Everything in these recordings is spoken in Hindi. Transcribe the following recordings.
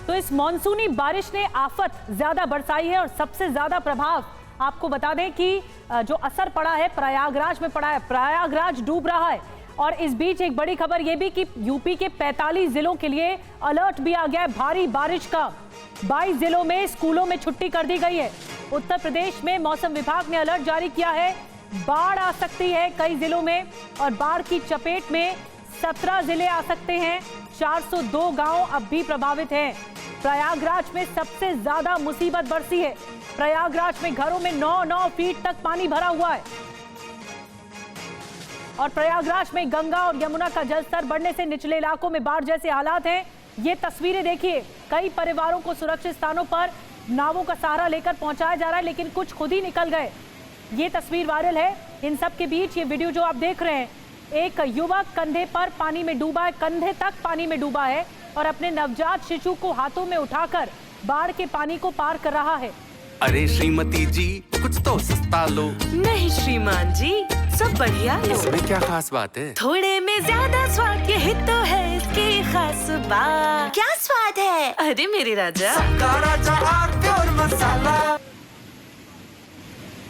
तो इस मॉनसूनी बारिश ने आफत ज्यादा बरसाई है और सबसे ज्यादा प्रभाव आपको बता दें कि जो असर पड़ा है प्रयागराज में पड़ा है। प्रयागराज डूब रहा है और इस बीच एक बड़ी खबर यह भी कि यूपी के 45 जिलों के लिए अलर्ट भी आ गया है भारी बारिश का। 22 जिलों में स्कूलों में छुट्टी कर दी गई है। उत्तर प्रदेश में मौसम विभाग ने अलर्ट जारी किया है, बाढ़ आ सकती है कई जिलों में और बाढ़ की चपेट में 17 जिले आ सकते हैं। 402 गांव अब भी प्रभावित हैं। प्रयागराज में सबसे ज्यादा मुसीबत बरसी है। प्रयागराज में घरों में 9-9 फीट तक पानी भरा हुआ है और प्रयागराज में गंगा और यमुना का जलस्तर बढ़ने से निचले इलाकों में बाढ़ जैसे हालात हैं। ये तस्वीरें देखिए, कई परिवारों को सुरक्षित स्थानों पर नावों का सहारा लेकर पहुंचाया जा रहा है, लेकिन कुछ खुद ही निकल गए। ये तस्वीर वायरल है। इन सब के बीच ये वीडियो जो आप देख रहे हैं, एक युवक कंधे पर पानी में डूबा है, कंधे तक पानी में डूबा है और अपने नवजात शिशु को हाथों में उठाकर बाढ़ के पानी को पार कर रहा है। अरे श्रीमती जी, कुछ तो सस्ता लो। नहीं श्रीमान जी, सब बढ़िया लो। इसमें क्या खास बात है? थोड़े में ज्यादा स्वाद, यही तो है इसकी खास बात। क्या स्वाद है? अरे मेरे राजा, राजा और मसाला।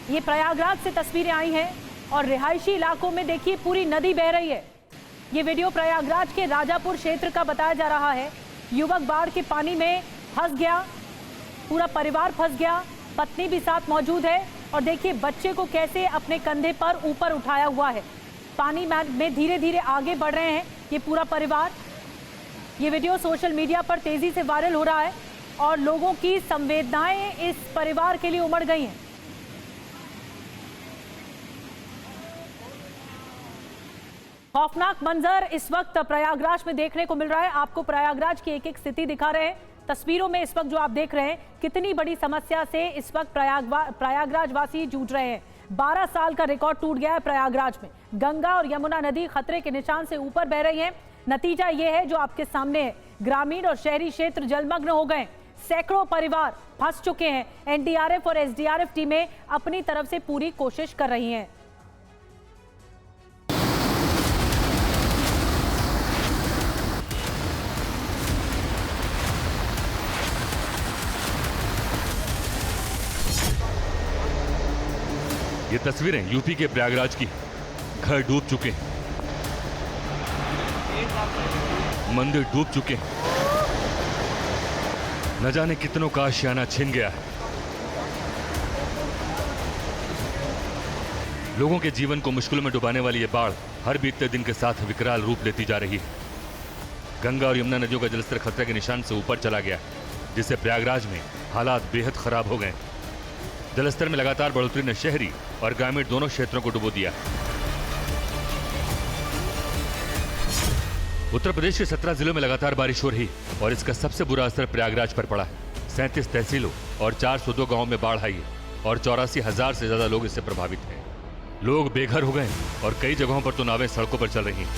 ये प्रयागराज से तस्वीरें आई हैं और रिहायशी इलाकों में देखिए पूरी नदी बह रही है। ये वीडियो प्रयागराज के राजापुर क्षेत्र का बताया जा रहा है। युवक बाढ़ के पानी में फंस गया, पूरा परिवार फंस गया, पत्नी भी साथ मौजूद है और देखिए बच्चे को कैसे अपने कंधे पर ऊपर उठाया हुआ है। पानी में धीरे धीरे आगे बढ़ रहे हैं ये पूरा परिवार। ये वीडियो सोशल मीडिया पर तेजी से वायरल हो रहा है और लोगों की संवेदनाएं इस परिवार के लिए उमड़ गई हैं। खौफनाक मंजर इस वक्त प्रयागराज में देखने को मिल रहा है। आपको प्रयागराज की एक एक स्थिति दिखा रहे हैं तस्वीरों में। इस वक्त जो आप देख रहे हैं, कितनी बड़ी समस्या से इस वक्त प्रयागराज वासी जूझ रहे हैं। 12 साल का रिकॉर्ड टूट गया है प्रयागराज में। गंगा और यमुना नदी खतरे के निशान से ऊपर बह रही है। नतीजा ये है जो आपके सामने है, ग्रामीण और शहरी क्षेत्र जलमग्न हो गए। सैकड़ों परिवार फंस चुके हैं। एनडीआरएफ और एसडीआरएफ टीमें अपनी तरफ से पूरी कोशिश कर रही हैं। ये तस्वीरें यूपी के प्रयागराज की। घर डूब चुके हैं, मंदिर डूब चुके हैं, न जाने कितनों का आशियाना छिन गया है। लोगों के जीवन को मुश्किलों में डुबाने वाली ये बाढ़ हर बीतते दिन के साथ विकराल रूप लेती जा रही है। गंगा और यमुना नदियों का जलस्तर खतरे के निशान से ऊपर चला गया, जिससे प्रयागराज में हालात बेहद खराब हो गए। जलस्तर में लगातार बढ़ोतरी ने शहरी और ग्रामीण दोनों क्षेत्रों को डुबो दिया। उत्तर प्रदेश के 17 जिलों में लगातार बारिश हो रही और इसका सबसे बुरा असर प्रयागराज पर पड़ा है। 37 तहसीलों और 402 गांवों में बाढ़ आई है और 84,000 से ज्यादा लोग इससे प्रभावित हैं। लोग बेघर हो गए और कई जगहों पर तो नावें सड़कों पर चल रही हैं।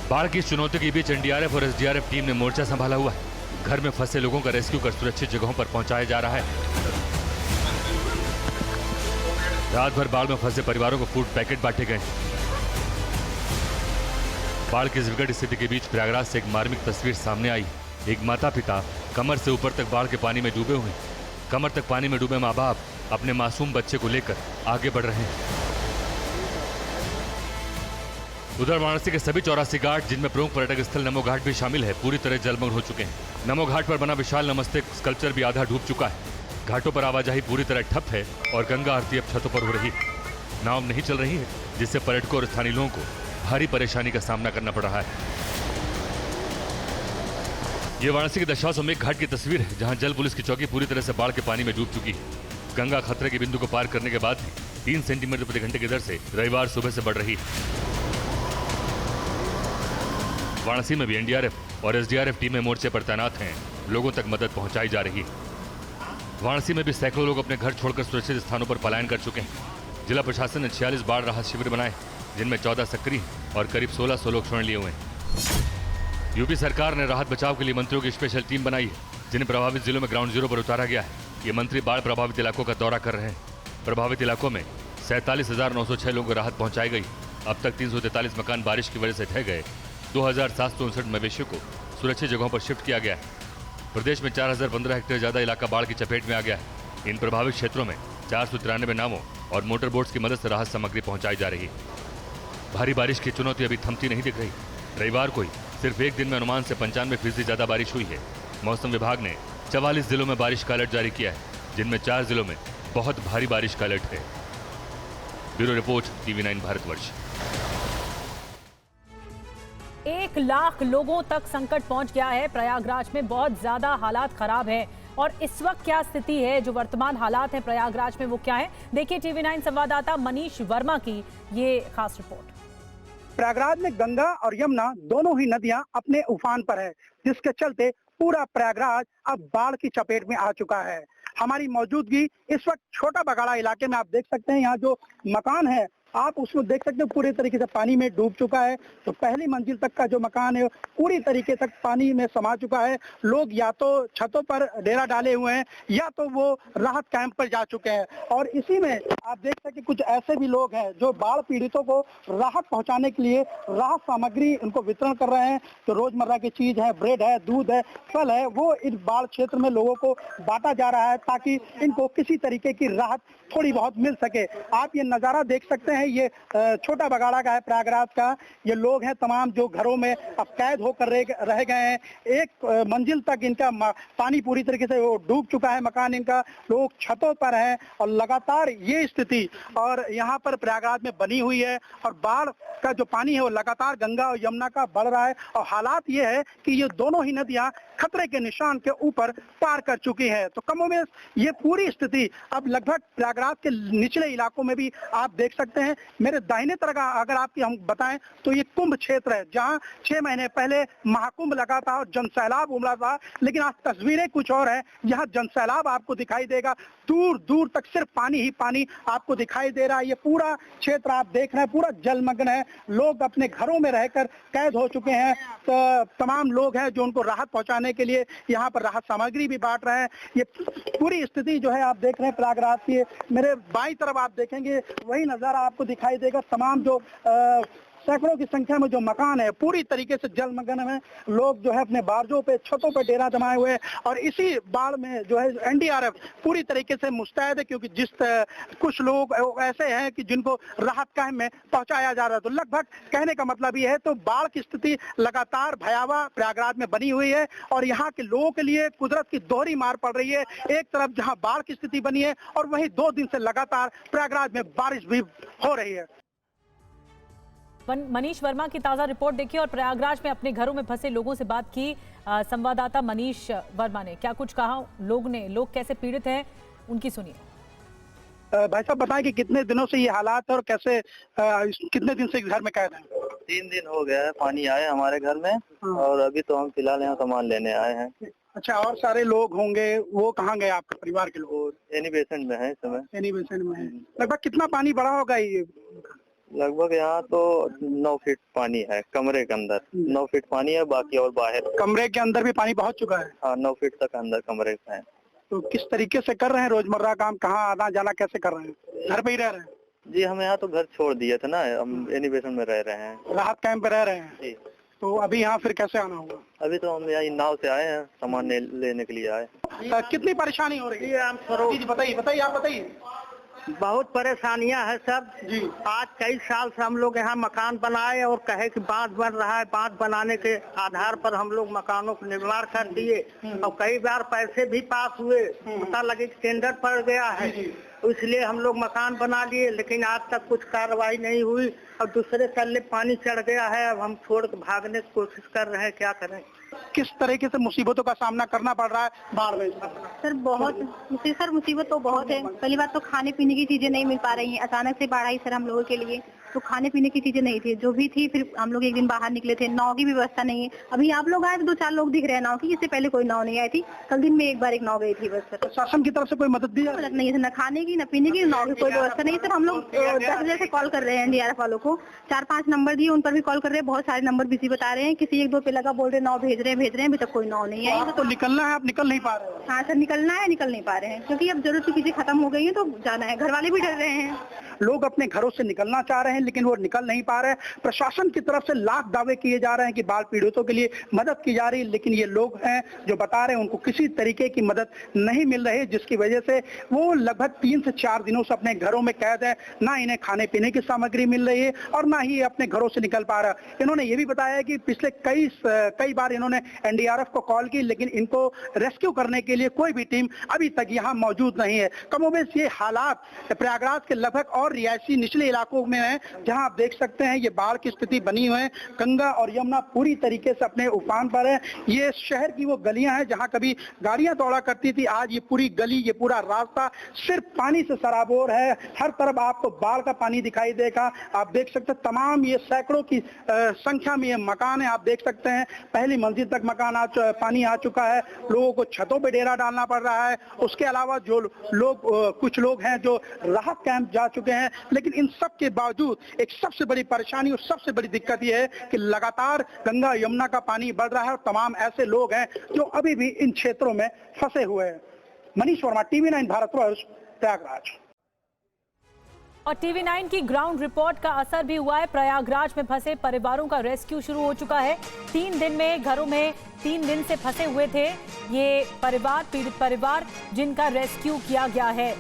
बाढ़ की इस चुनौती के बीच एनडीआरएफ और एसडीआरएफ टीम ने मोर्चा संभाला हुआ है। घर में फंसे लोगों का रेस्क्यू कर सुरक्षित जगहों पर पहुंचाया जा रहा है। रात भर बाढ़ में फंसे परिवारों को फूड पैकेट बांटे गए। बाढ़ की इस विकट स्थिति के बीच प्रयागराज से एक मार्मिक तस्वीर सामने आई। एक माता पिता कमर से ऊपर तक बाढ़ के पानी में डूबे हुए। कमर तक पानी में डूबे माँ बाप अपने मासूम बच्चे को लेकर आगे बढ़ रहे हैं। उधर वाराणसी के सभी 84 घाट, जिनमें प्रमुख पर्यटक स्थल नमो घाट भी शामिल है, पूरी तरह जलमग्न हो चुके हैं। नमो घाट पर बना विशाल नमस्ते स्कल्पचर भी आधा डूब चुका है। घाटों पर आवाजाही पूरी तरह ठप है और गंगा आरती अब छतों पर हो रही है। नाव नहीं चल रही है, जिससे पर्यटकों और स्थानीय लोगों को भारी परेशानी का सामना करना पड़ रहा है। ये वाराणसी के दशाश्वमेध घाट की तस्वीर है, जहां जल पुलिस की चौकी पूरी तरह से बाढ़ के पानी में डूब चुकी है। गंगा खतरे के बिंदु को पार करने के बाद 3 सेंटीमीटर प्रति घंटे की दर से रविवार सुबह से बढ़ रही है। वाराणसी में भी एनडीआरएफ और एसडीआरएफ टीमें मोर्चे पर तैनात हैं। लोगों तक मदद पहुंचाई जा रही है। वाराणसी में भी सैकड़ों लोग अपने घर छोड़कर सुरक्षित स्थानों पर पलायन कर चुके हैं। जिला प्रशासन ने 46 बाढ़ राहत शिविर बनाए, जिनमें 14 सक्रिय और करीब 1600 लोग शरण लिए हुए हैं। यूपी सरकार ने राहत बचाव के लिए मंत्रियों की स्पेशल टीम बनाई है, जिन्हें प्रभावित जिलों में ग्राउंड जीरो पर उतारा गया है। ये मंत्री बाढ़ प्रभावित इलाकों का दौरा कर रहे हैं। प्रभावित इलाकों में 47,906 लोगों को राहत पहुंचाई गई। अब तक 343 मकान बारिश की वजह से ढह गए। 2,759 मवेशियों को सुरक्षित जगहों पर शिफ्ट किया गया है। प्रदेश में 4015 हेक्टेयर ज्यादा इलाका बाढ़ की चपेट में आ गया है। इन प्रभावित क्षेत्रों में 493 नावों और मोटर बोट्स की मदद से राहत सामग्री पहुंचाई जा रही है। भारी बारिश की चुनौती अभी थमती नहीं दिख रही। रविवार को ही सिर्फ एक दिन में अनुमान से 95% ज्यादा बारिश हुई है। मौसम विभाग ने 44 जिलों में बारिश का अलर्ट जारी किया है, जिनमें 4 जिलों में बहुत भारी बारिश का अलर्ट है। Bureau report, TV9 Bharatvarsh. 1 lakh लोगों तक संकट पहुंच गया है। प्रयागराज में बहुत ज्यादा हालात खराब है और इस वक्त क्या स्थिति है, जो वर्तमान हालात हैं प्रयागराज में, वो क्या है, देखिए TV9 संवाददाता मनीष वर्मा की ये खास रिपोर्ट। प्रयागराज में गंगा और यमुना दोनों ही नदियां अपने उफान पर है, जिसके चलते पूरा प्रयागराज अब बाढ़ की चपेट में आ चुका है। हमारी मौजूदगी इस वक्त छोटा बगाड़ा इलाके में, आप देख सकते हैं यहाँ जो मकान है आप उसमें देख सकते हो पूरे तरीके से पानी में डूब चुका है। तो पहली मंजिल तक का जो मकान है पूरी तरीके तक पानी में समा चुका है। लोग या तो छतों पर डेरा डाले हुए हैं या तो वो राहत कैंप पर जा चुके हैं। और इसी में आप देख सकते कुछ ऐसे भी लोग हैं जो बाढ़ पीड़ितों को राहत पहुंचाने के लिए राहत सामग्री उनको वितरण कर रहे हैं। तो रोजमर्रा की चीज है, ब्रेड है, दूध है, फल है, वो इस बाढ़ क्षेत्र में लोगों को बांटा जा रहा है ताकि इनको किसी तरीके की राहत थोड़ी बहुत मिल सके। आप ये नजारा देख सकते हैं, ये छोटा बगाड़ा का है प्रयागराज का। ये लोग हैं तमाम जो घरों में अब कैद होकर रह गए हैं। एक मंजिल तक इनका पानी पूरी तरीके से वो डूब चुका है मकान इनका। लोग छतों पर हैं और लगातार ये स्थिति और यहाँ पर प्रयागराज में बनी हुई है। और बाढ़ का जो पानी है वो लगातार गंगा और यमुना का बढ़ रहा है। और हालात ये है कि ये दोनों ही नदियां खतरे के निशान के ऊपर पार कर चुकी है। तो कमोबेश ये पूरी स्थिति अब लगभग प्रयागराज के निचले इलाकों में भी आप देख सकते हैं। मेरे दाहिने तरफ अगर आपकी हम बताएं तो ये कुंभ क्षेत्र है, जहां 6 महीने पहले महाकुंभ लगा था और जनसैलाब उमड़ा था। लेकिन आज तस्वीरें कुछ और है, यहाँ जनसैलाब आपको दिखाई देगा, दूर दूर तक सिर्फ पानी ही पानी आपको दिखाई दे रहा है। ये पूरा क्षेत्र आप देख रहे हैं पूरा जलमग्न है। लोग अपने घरों में रहकर कैद हो चुके हैं। तो तमाम लोग हैं जो उनको राहत पहुंचाने के लिए यहाँ पर राहत सामग्री भी बांट रहे हैं। ये पूरी स्थिति जो है आप देख रहे हैं प्रयागराज की। मेरे बाईं तरफ आप देखेंगे वही नजारा आपको दिखाई देगा। तमाम जो सैकड़ों की संख्या में जो मकान है पूरी तरीके से जलमग्न में। लोग जो है अपने बारजों पे, छतों पे डेरा जमाए हुए हैं। और इसी बाढ़ में जो है NDRF पूरी तरीके से मुस्तैद है, क्योंकि कुछ लोग ऐसे हैं कि जिनको राहत कैंप में पहुंचाया जा रहा है। तो लगभग कहने का मतलब ये है, तो बाढ़ की स्थिति लगातार भयावह प्रयागराज में बनी हुई है। और यहाँ के लोगों के लिए कुदरत की दोहरी मार पड़ रही है। एक तरफ जहाँ बाढ़ की स्थिति बनी है और वहीं 2 दिन से लगातार प्रयागराज में बारिश भी हो रही है। मनीष वर्मा की ताजा रिपोर्ट देखिए और प्रयागराज में अपने घरों में फंसे लोगों से बात की संवाददाता मनीष वर्मा ने। क्या कुछ कहा लोग कैसे पीड़ित हैं, उनकी सुनिए। भाई साहब बताएं कि कितने दिनों से ये हालात है और कैसे कितने दिन से घर में कैद हैं? 3 दिन हो गया है पानी आए हमारे घर में। और अभी तो हम फिलहाल यहाँ सामान लेने आए हैं। अच्छा, और सारे लोग होंगे, वो कहाँ गए आपके परिवार के लोग? एनी बेसेंट में है इस समय। एनी बेसेंट में है। लगभग कितना पानी बढ़ा होगा ये? लगभग यहाँ तो 9 फीट पानी है कमरे के अंदर। 9 फीट पानी है, बाकी और बाहर। कमरे के अंदर भी पानी पहुँच चुका है? हाँ, 9 फीट तक अंदर कमरे है। तो किस तरीके से कर रहे हैं रोजमर्रा काम, कहाँ आना जाना कैसे कर रहे हैं? घर पे ही रह रहे हैं? जी, हम यहाँ तो घर छोड़ दिए थे ना, हम एनी बेसेंट में रह रहे हैं। राहत कैंप पे रह रहे हैं जी। तो अभी यहाँ फिर कैसे आना होगा? अभी तो हम यहाँ नाव से आए हैं, सामान लेने के लिए आए। कितनी परेशानी हो रही है? जी बताइए आप बताइए। बहुत परेशानियां हैं सब जी। आज कई साल से हम लोग यहाँ मकान बनाए और कहे कि बांध बन रहा है, बांध बनाने के आधार पर हम लोग मकानों को निर्माण कर दिए। और कई बार पैसे भी पास हुए, पता लगे कि टेंडर पड़ गया है, इसलिए हम लोग मकान बना लिए, लेकिन आज तक कुछ कार्रवाई नहीं हुई। और दूसरे तल्ले पानी चढ़ गया है, अब हम छोड़ के भागने की कोशिश कर रहे हैं, क्या करें। किस तरीके से मुसीबतों का सामना करना पड़ रहा है बाढ़ में? सर मुसीबत तो बहुत है। पहली बात तो खाने पीने की चीजें नहीं मिल पा रही हैं। अचानक से बाढ़ आई सर हम लोगों के लिए, तो खाने पीने की चीजें नहीं थी, जो भी थी फिर हम लोग एक दिन बाहर निकले थे। नाव की व्यवस्था नहीं है। अभी आप लोग आए तो 2-4 लोग दिख रहे हैं नाव की, इससे पहले कोई नाव नहीं आई थी। कल दिन में एक बार एक नाव गई थी बस। सर शासन की तरफ से कोई मदद दी? मदद नहीं है, न खाने की न पीने की, नाव की कोई व्यवस्था नहीं। सर हम लोग 10 बजे से कॉल कर रहे हैं NDRF वालों को, 4-5 नंबर दिए, उन पर भी कॉल कर रहे हैं। बहुत सारे नंबर बिजी बता रहे हैं, किसी 1-2 पे लगा, बोल रहे नाव भेज रहे हैं, अभी तक कोई नाव नहीं आई। तो निकलना है, आप निकल नहीं पा रहे हो? हाँ सर, निकलना है, निकल नहीं पा रहे हैं, क्योंकि अब जरूरत की चीजें खत्म हो गई है तो जाना है। घर वाले भी डर रहे हैं। लोग अपने घरों से निकलना चाह रहे हैं लेकिन वो निकल नहीं पा रहे हैं। प्रशासन की तरफ से लाख दावे किए जा रहे हैं कि बाढ़ पीड़ितों के लिए मदद की जा रही है, लेकिन ये लोग हैं जो बता रहे हैं उनको किसी तरीके की मदद नहीं मिल रही, जिसकी वजह से वो लगभग 3 से 4 दिनों से अपने घरों में कैद है। ना इन्हें खाने पीने की सामग्री मिल रही है और ना ही अपने घरों से निकल पा रहा। इन्होंने ये भी बताया कि पिछले कई बार इन्होंने एनडीआरएफ को कॉल की, लेकिन इनको रेस्क्यू करने के लिए कोई भी टीम अभी तक यहाँ मौजूद नहीं है। कमोबेश ये हालात प्रयागराज के लगभग और रिहायशी निचले इलाकों में है, जहां आप देख सकते हैं ये बाढ़ की स्थिति बनी हुई है। गंगा और यमुना पूरी तरीके से अपने उफान पर है। ये शहर की वो गलियां हैं जहां कभी गाड़ियां दौड़ा करती थी, आज ये पूरी गली, ये पूरा रास्ता सिर्फ पानी से सराबोर है। हर तरफ आपको बाढ़ का पानी दिखाई देगा। आप देख सकते हैं तमाम ये सैकड़ों की संख्या में ये मकान है। आप देख सकते हैं पहली मंजिल तक पानी आ चुका है। लोगों को छतों पे डेरा डालना पड़ रहा है। उसके अलावा जो कुछ लोग हैं जो राहत कैंप जा चुके हैं, लेकिन इन सब के बावजूद एक सबसे बड़ी परेशानी और सबसे बड़ी दिक्कत यह है कि लगातार गंगा यमुना का पानी बढ़ रहा है और तमाम ऐसे लोग हैं जो अभी भी इन क्षेत्रों में फंसे हुए हैं। मनीष वर्मा, TV9 भारतवर्ष, प्रयागराज। और TV9 की ग्राउंड रिपोर्ट का असर भी हुआ है। प्रयागराज में फंसे परिवारों का रेस्क्यू शुरू हो चुका है। 3 दिन में घरों में 3 दिन से फंसे हुए थे ये परिवार, पीड़ित परिवार, जिनका रेस्क्यू किया गया है।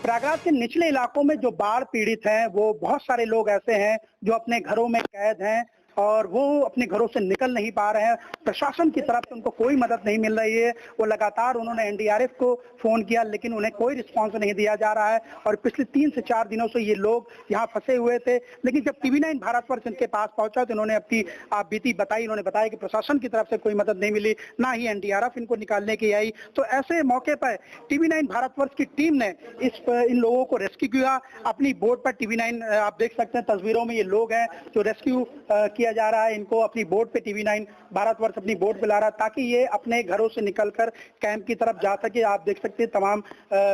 प्रयागराज के निचले इलाकों में जो बाढ़ पीड़ित हैं, वो बहुत सारे लोग ऐसे हैं जो अपने घरों में कैद हैं और वो अपने घरों से निकल नहीं पा रहे हैं। प्रशासन की तरफ से उनको कोई मदद नहीं मिल रही है। वो लगातार उन्होंने एनडीआरएफ को फोन किया, लेकिन उन्हें कोई रिस्पांस नहीं दिया जा रहा है और पिछले 3 से 4 दिनों से ये लोग यहाँ फंसे हुए थे। लेकिन जब TV9 भारतवर्ष इनके पास पहुंचा तो इन्होंने अपनी बीती बताई। इन्होंने बताया कि प्रशासन की तरफ से कोई मदद नहीं मिली, ना ही एनडीआरएफ इनको निकालने की आई। तो ऐसे मौके पर TV9 भारतवर्ष की टीम ने इन लोगों को रेस्क्यू किया। अपनी बोट पर TV9 आप देख सकते हैं तस्वीरों में ये लोग हैं जो रेस्क्यू किया जा रहा है। इनको अपनी बोट पे TV9 भारतवर्ष अपनी बोट पे ला रहा है ताकि ये अपने घरों से निकलकर कैंप की तरफ जा सके। आप देख सकते हैं तमाम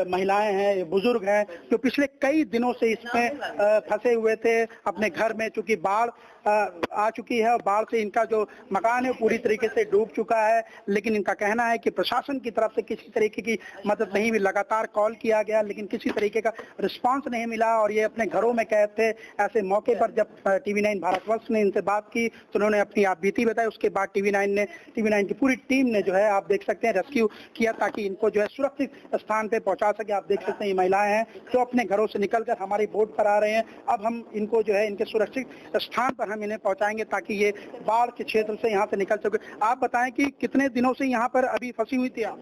महिलाएं हैं, बुजुर्ग हैं जो पिछले कई दिनों से इसमें फंसे हुए थे अपने घर में, चूंकि बाढ़ आ चुकी है और बाढ़ से इनका जो मकान है पूरी तरीके से डूब चुका है। लेकिन इनका कहना है कि प्रशासन की तरफ से किसी तरीके की मदद नहीं मिली। लगातार कॉल किया गया लेकिन किसी तरीके का रिस्पांस नहीं मिला और ये अपने घरों में कैद थे। ऐसे मौके पर जब TV9 भारतवर्ष ने इनसे बात की तो उन्होंने अपनी आप बीती बताई। उसके बाद TV9 की पूरी टीम ने जो है आप देख सकते हैं रेस्क्यू किया ताकि इनको जो है सुरक्षित स्थान पे पहुंचा सके। आप देख सकते हैं ये महिलाएं हैं जो अपने घरों से निकलकर हमारी बोट पर आ रहे हैं। अब हम इनको जो है इनके सुरक्षित स्थान पर हम इन्हें पहुंचाएंगे ताकि ये बाढ़ के क्षेत्र से यहाँ से निकल सके। आप बताएं कि कितने दिनों से यहाँ पर अभी फंसी हुई थी आप?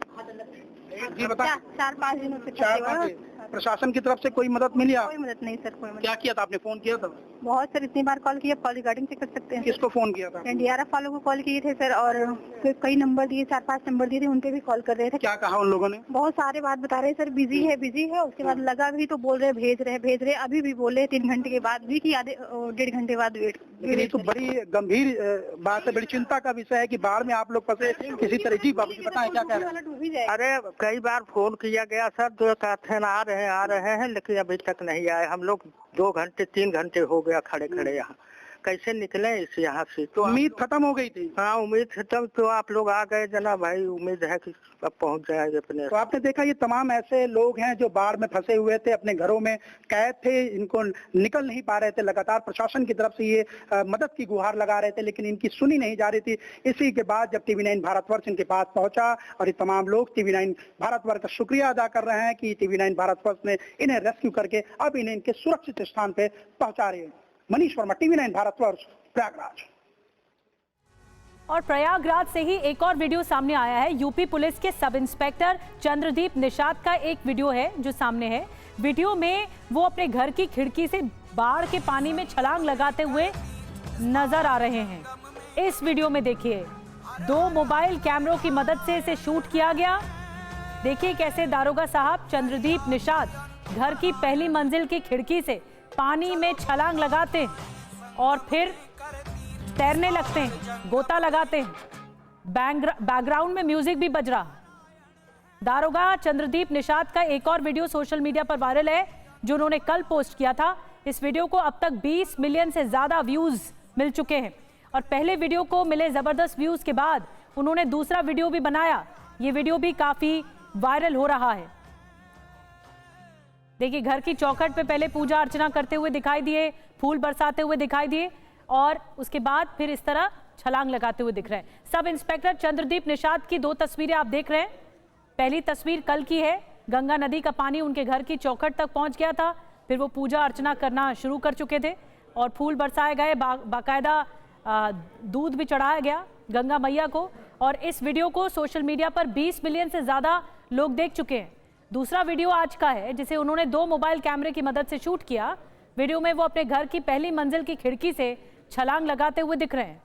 जी बताएं। 4-5 दिनों से। 4-5 प्रशासन की तरफ से कोई मदद मिली? कोई मदद नहीं सर, कोई मदद। क्या किया था आपने? फोन किया था? बहुत सर, इतनी बार कॉल किया। कॉल रिगार्डिंग से कर सकते हैं। किसको फोन किया था? एनडीआरएफ वालों को कॉल किए थे सर और कई नंबर दिए, 4-5 नंबर दिए थे, उनपे भी कॉल कर रहे थे। क्या कहा उन लोगों ने? बहुत सारे बात बता रहे सर, बिजी है। उसके बाद लगा भी तो बोल रहे भेज रहे। अभी भी बोले 3 घंटे के बाद भी कि आधे 1.5 घंटे बाद वेट। ये तो बड़ी गंभीर बात है, बड़ी चिंता का विषय है कि बाढ़ में आप लोग फंसे किसी तरह। जी बाबू जी बताएं क्या कह रहे हैं? अरे कई बार फोन किया गया सर, तो कहते हैं आ रहे हैं लेकिन अभी तक नहीं आए। हम लोग 2 घंटे 3 घंटे हो गया खड़े यहाँ। कैसे निकले इस यहाँ से? तो उम्मीद खत्म हो गई थी। हाँ, उम्मीद खत्म। तो आप लोग आ गए जना भाई, उम्मीद है कि अब पहुँच जाएंगे अपने। तो आपने देखा ये तमाम ऐसे लोग हैं जो बाढ़ में फंसे हुए थे, अपने घरों में कैद थे, इनको निकल नहीं पा रहे थे। लगातार प्रशासन की तरफ से ये मदद की गुहार लगा रहे थे लेकिन इनकी सुनी नहीं जा रही थी। इसी के बाद जब TV9 भारतवर्ष इनके पास पहुंचा और ये तमाम लोग TV9 भारतवर्ष का शुक्रिया अदा कर रहे हैं कि TV9 भारतवर्ष ने इन्हें रेस्क्यू करके अब इन्हें इनके सुरक्षित स्थान पे पहुंचा रहे हैं। मनीष वर्मा, TV9 भारतवर्ष, प्रयागराज। और प्रयागराज से ही एक और वीडियो सामने आया है। यूपी पुलिस के सब इंस्पेक्टर चंद्रदीप निषाद का एक वीडियो है जो सामने है। वीडियो में वो अपने घर की खिड़की से बाढ़ के पानी में छलांग लगाते हुए नजर आ रहे हैं। इस वीडियो में देखिए 2 मोबाइल कैमरों की मदद से इसे शूट किया गया। देखिए कैसे दारोगा साहब चंद्रदीप निषाद घर की पहली मंजिल की खिड़की से पानी में छलांग लगाते हैं और फिर तैरने लगते हैं, गोता लगाते हैं। बैकग्राउंड में म्यूजिक भी बज रहा। दारोगा चंद्रदीप निषाद का एक और वीडियो सोशल मीडिया पर वायरल है जो उन्होंने कल पोस्ट किया था। इस वीडियो को अब तक 20 मिलियन से ज्यादा व्यूज मिल चुके हैं और पहले वीडियो को मिले जबरदस्त व्यूज के बाद उन्होंने दूसरा वीडियो भी बनाया। ये वीडियो भी काफी वायरल हो रहा है। देखिए घर की चौखट पे पहले पूजा अर्चना करते हुए दिखाई दिए, फूल बरसाते हुए दिखाई दिए और उसके बाद फिर इस तरह छलांग लगाते हुए दिख रहे हैं। सब इंस्पेक्टर चंद्रदीप निषाद की 2 तस्वीरें आप देख रहे हैं। पहली तस्वीर कल की है, गंगा नदी का पानी उनके घर की चौखट तक पहुंच गया था, फिर वो पूजा अर्चना करना शुरू कर चुके थे और फूल बरसाए गए, बाकायदा दूध भी चढ़ाया गया गंगा मैया को। और इस वीडियो को सोशल मीडिया पर 20 मिलियन से ज़्यादा लोग देख चुके हैं। दूसरा वीडियो आज का है जिसे उन्होंने 2 मोबाइल कैमरे की मदद से शूट किया। वीडियो में वो अपने घर की पहली मंजिल की खिड़की से छलांग लगाते हुए दिख रहे हैं।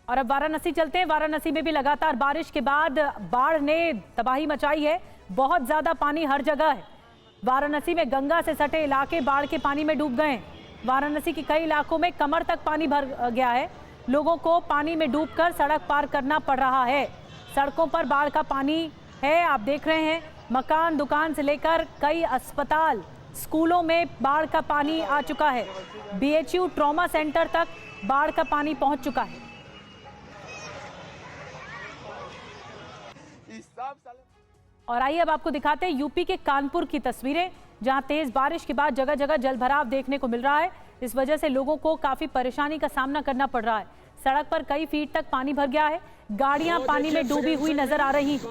और अब वाराणसी चलते हैं। वाराणसी में भी लगातार बारिश के बाद बाढ़ ने तबाही मचाई है। बहुत ज्यादा पानी हर जगह है। वाराणसी में गंगा से सटे इलाके बाढ़ के पानी में डूब गए हैं। वाराणसी के कई इलाकों में कमर तक पानी भर गया है। लोगों को पानी में डूबकर सड़क पार करना पड़ रहा है। सड़कों पर बाढ़ का पानी है, आप देख रहे हैं। मकान, दुकान से लेकर कई अस्पताल, स्कूलों में बाढ़ का पानी आ चुका है। BHU ट्रॉमा सेंटर तक बाढ़ का पानी पहुंच चुका है। और आइए अब आपको दिखाते हैं यूपी के कानपुर की तस्वीरें, जहां तेज बारिश के बाद जगह जगह जलभराव देखने को मिल रहा है। इस वजह से लोगों को काफी परेशानी का सामना करना पड़ रहा है। सड़क पर कई फीट तक पानी भर गया है। गाड़ियां पानी में डूबी हुई नजर आ रही हैं।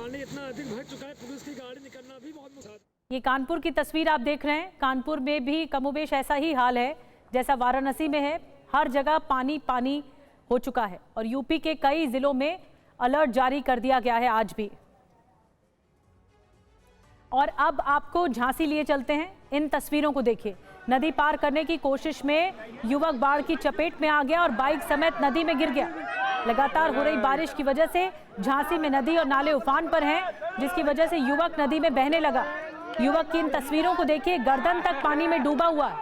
ये कानपुर की तस्वीर आप देख रहे हैं। कानपुर में भी कमोबेश ऐसा ही हाल है जैसा वाराणसी में है। हर जगह पानी पानी हो चुका है और यूपी के कई जिलों में अलर्ट जारी कर दिया गया है आज भी। और अब आपको झांसी लिए चलते हैं। इन तस्वीरों को देखिए। नदी पार करने की कोशिश में युवक बाढ़ की चपेट में आ गया और बाइक समेत नदी में गिर गया। लगातार हो रही बारिश की वजह से झांसी में नदी और नाले उफान पर हैं, जिसकी वजह से युवक नदी में बहने लगा। युवक की इन तस्वीरों को देखिए, गर्दन तक पानी में डूबा हुआ है।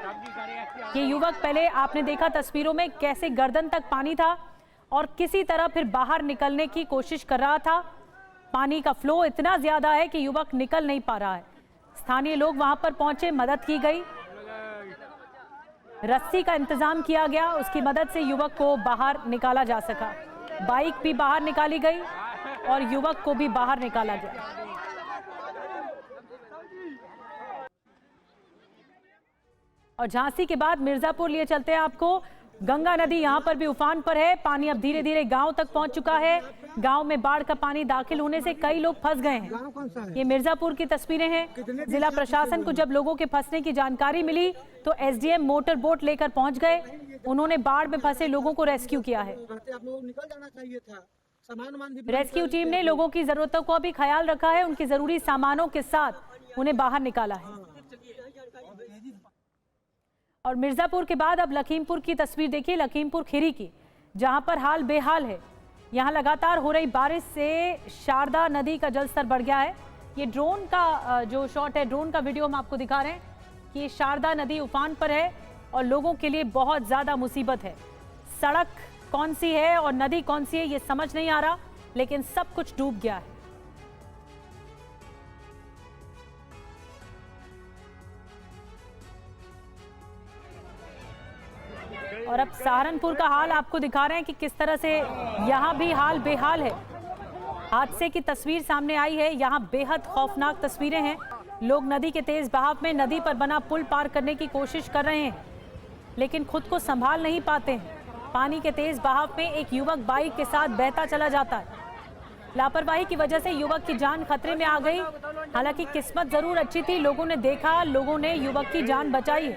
ये युवक पहले आपने देखा तस्वीरों में कैसे गर्दन तक पानी था और किसी तरह फिर बाहर निकलने की कोशिश कर रहा था। पानी का फ्लो इतना ज्यादा है कि युवक निकल नहीं पा रहा है। स्थानीय लोग वहां पर पहुंचे, मदद की गई, रस्सी का इंतजाम किया गया, उसकी मदद से युवक को बाहर निकाला जा सका। बाइक भी बाहर निकाली गई और युवक को भी बाहर निकाला गया। और झांसी के बाद मिर्जापुर लिए चलते हैं आपको। गंगा नदी यहां पर भी उफान पर है। पानी अब धीरे धीरे गांव तक पहुंच चुका है। गांव में बाढ़ का पानी दाखिल होने से कई लोग फंस गए हैं। ये मिर्जापुर की तस्वीरें हैं। जिला प्रशासन को जब लोगों के फंसने की जानकारी मिली तो SDM मोटर बोट लेकर पहुंच गए। उन्होंने बाढ़ में फंसे लोगों को रेस्क्यू किया है। रेस्क्यू टीम ने लोगों की जरूरतों का भी ख्याल रखा है। उनके जरूरी सामानों के साथ उन्हें बाहर निकाला है। और मिर्जापुर के बाद अब लखीमपुर की तस्वीर देखिए, लखीमपुर खीरी की, जहां पर हाल बेहाल है। यहां लगातार हो रही बारिश से शारदा नदी का जलस्तर बढ़ गया है। ये ड्रोन का जो शॉट है, ड्रोन का वीडियो हम आपको दिखा रहे हैं कि शारदा नदी उफान पर है और लोगों के लिए बहुत ज्यादा मुसीबत है। सड़क कौन सी है और नदी कौन सी है ये समझ नहीं आ रहा, लेकिन सब कुछ डूब गया है। और अब सहारनपुर का हाल आपको दिखा रहे हैं कि किस तरह से यहाँ भी हाल बेहाल है। हादसे की तस्वीर सामने आई है। यहाँ बेहद खौफनाक तस्वीरें हैं। लोग नदी के तेज बहाव में नदी पर बना पुल पार करने की कोशिश कर रहे हैं, लेकिन खुद को संभाल नहीं पाते हैं। पानी के तेज बहाव में एक युवक बाइक के साथ बहता चला जाता है। लापरवाही की वजह से युवक की जान खतरे में आ गई। हालांकि किस्मत जरूर अच्छी थी, लोगों ने देखा, लोगों ने युवक की जान बचाई।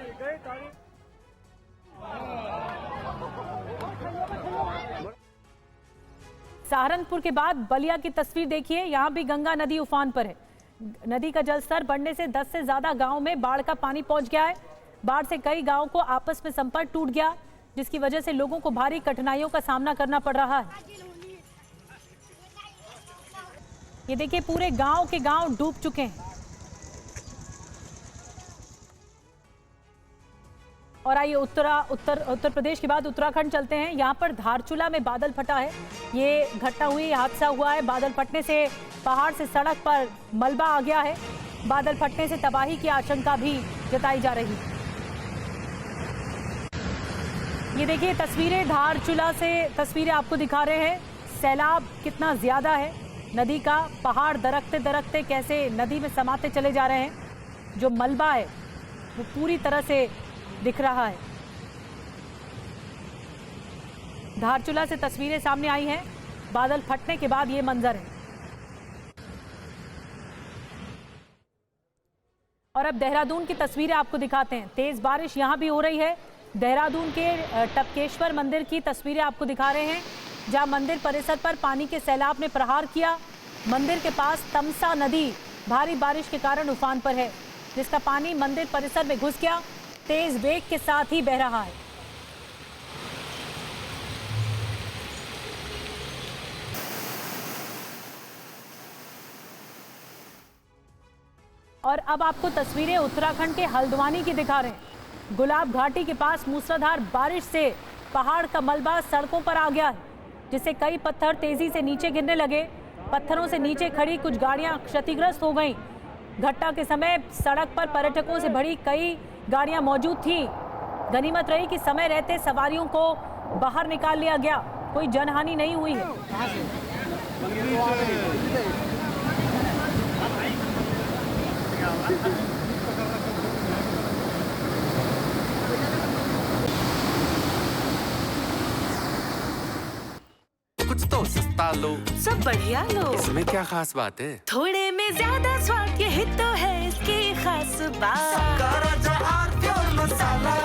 सहारनपुर के बाद बलिया की तस्वीर देखिए। यहाँ भी गंगा नदी उफान पर है। नदी का जलस्तर बढ़ने से 10 से ज्यादा गांव में बाढ़ का पानी पहुंच गया है। बाढ़ से कई गांवों को आपस में संपर्क टूट गया, जिसकी वजह से लोगों को भारी कठिनाइयों का सामना करना पड़ रहा है। ये देखिए, पूरे गांव के गांव डूब चुके हैं। और आइए उत्तर प्रदेश के बाद उत्तराखंड चलते हैं। यहाँ पर धारचूला में बादल फटा है। ये घटना हुई, हादसा हुआ है। बादल फटने से पहाड़ से सड़क पर मलबा आ गया है। बादल फटने से तबाही की आशंका भी जताई जा रही है। ये देखिए तस्वीरें धारचूला से, तस्वीरें आपको दिखा रहे हैं। सैलाब कितना ज्यादा है। नदी का पहाड़ दरकते दरकते कैसे नदी में समाते चले जा रहे हैं। जो मलबा है वो पूरी तरह से दिख रहा है। धारचूला से तस्वीरें सामने आई हैं। बादल फटने के बाद ये मंजर है। और अब देहरादून की तस्वीरें आपको दिखाते हैं। तेज बारिश यहां भी हो रही है। देहरादून के टपकेश्वर मंदिर की तस्वीरें आपको दिखा रहे हैं, जहां मंदिर परिसर पर पानी के सैलाब ने प्रहार किया। मंदिर के पास तमसा नदी भारी बारिश के कारण उफान पर है, जिसका पानी मंदिर परिसर में घुस गया। तेज वेग के साथ ही बह रहा है। और अब आपको तस्वीरें उत्तराखंड के हल्द्वानी की दिखा रहे हैं। गुलाब घाटी के पास मूसलाधार बारिश से पहाड़ का मलबा सड़कों पर आ गया है, जिससे कई पत्थर तेजी से नीचे गिरने लगे। पत्थरों से नीचे खड़ी कुछ गाड़ियां क्षतिग्रस्त हो गईं। घटना के समय सड़क पर पर्यटकों से भरी कई गाड़ियां मौजूद थीं। गनीमत रही कि समय रहते सवारियों को बाहर निकाल लिया गया। कोई जनहानि नहीं हुई है। कुछ तो सस्ता लो, सब बढ़िया लो। इसमें क्या खास बात है? थोड़े में ज्यादा स्वाद, यही तो है इसकी खास बात। राजा आरती और मसाला।